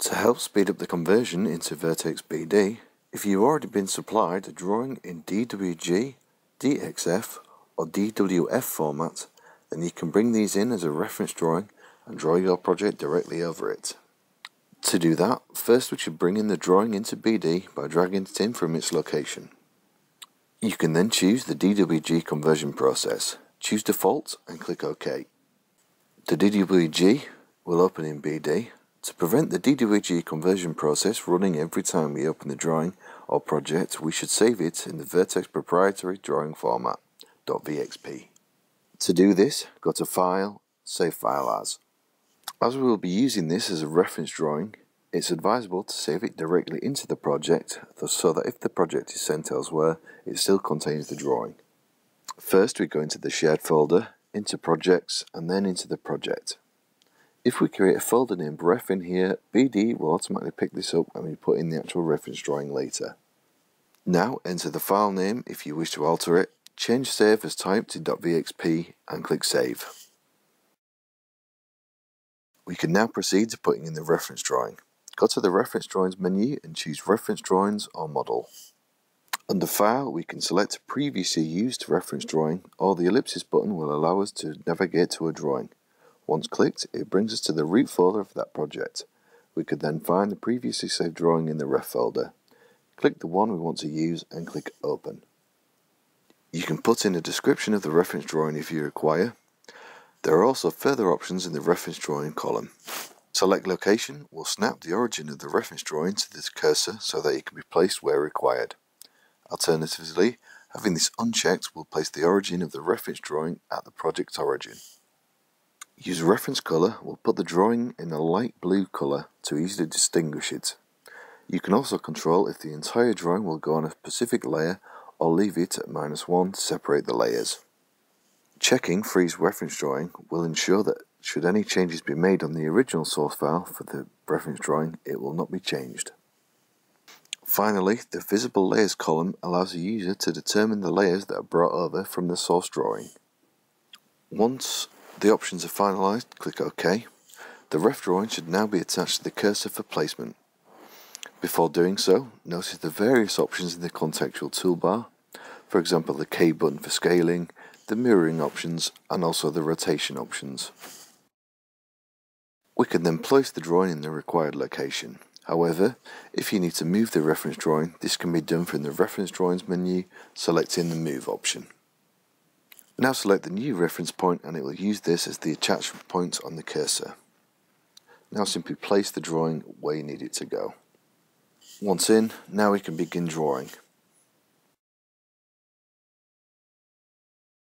To help speed up the conversion into Vertex BD, if you've already been supplied a drawing in DWG, DXF or DWF format, then you can bring these in as a reference drawing and draw your project directly over it. To do that, first we should bring in the drawing into BD by dragging it in from its location. You can then choose the DWG conversion process, choose default and click OK. The DWG will open in BD. To prevent the DWG conversion process running every time we open the drawing or project, we should save it in the Vertex proprietary drawing format, .vxp. To do this, go to File, Save File As. As we will be using this as a reference drawing, it's advisable to save it directly into the project so that if the project is sent elsewhere, it still contains the drawing. First we go into the Shared folder, into Projects, and then into the project. If we create a folder named Ref in here, BD will automatically pick this up and we put in the actual reference drawing later. Now enter the file name if you wish to alter it, change Save as type to .vxp and click Save. We can now proceed to putting in the reference drawing. Go to the Reference Drawings menu and choose Reference Drawings or Model. Under File, we can select a previously used reference drawing, or the ellipsis button will allow us to navigate to a drawing. Once clicked, it brings us to the root folder of that project. We could then find the previously saved drawing in the Ref folder. Click the one we want to use and click Open. You can put in a description of the reference drawing if you require. There are also further options in the reference drawing column. Select Location will snap the origin of the reference drawing to this cursor so that it can be placed where required. Alternatively, having this unchecked will place the origin of the reference drawing at the project's origin. Use Reference Color will put the drawing in a light blue color to easily distinguish it. You can also control if the entire drawing will go on a specific layer or leave it at -1 to separate the layers. Checking Freeze Reference Drawing will ensure that should any changes be made on the original source file for the reference drawing, it will not be changed. Finally, the Visible Layers column allows the user to determine the layers that are brought over from the source drawing. Once the options are finalized, click OK. The ref drawing should now be attached to the cursor for placement. Before doing so, notice the various options in the contextual toolbar, for example the K button for scaling, the mirroring options, and also the rotation options. We can then place the drawing in the required location. However, if you need to move the reference drawing, this can be done from the Reference Drawings menu, selecting the Move option. Now select the new reference point and it will use this as the attachment point on the cursor. Now simply place the drawing where you need it to go. Once in, now we can begin drawing.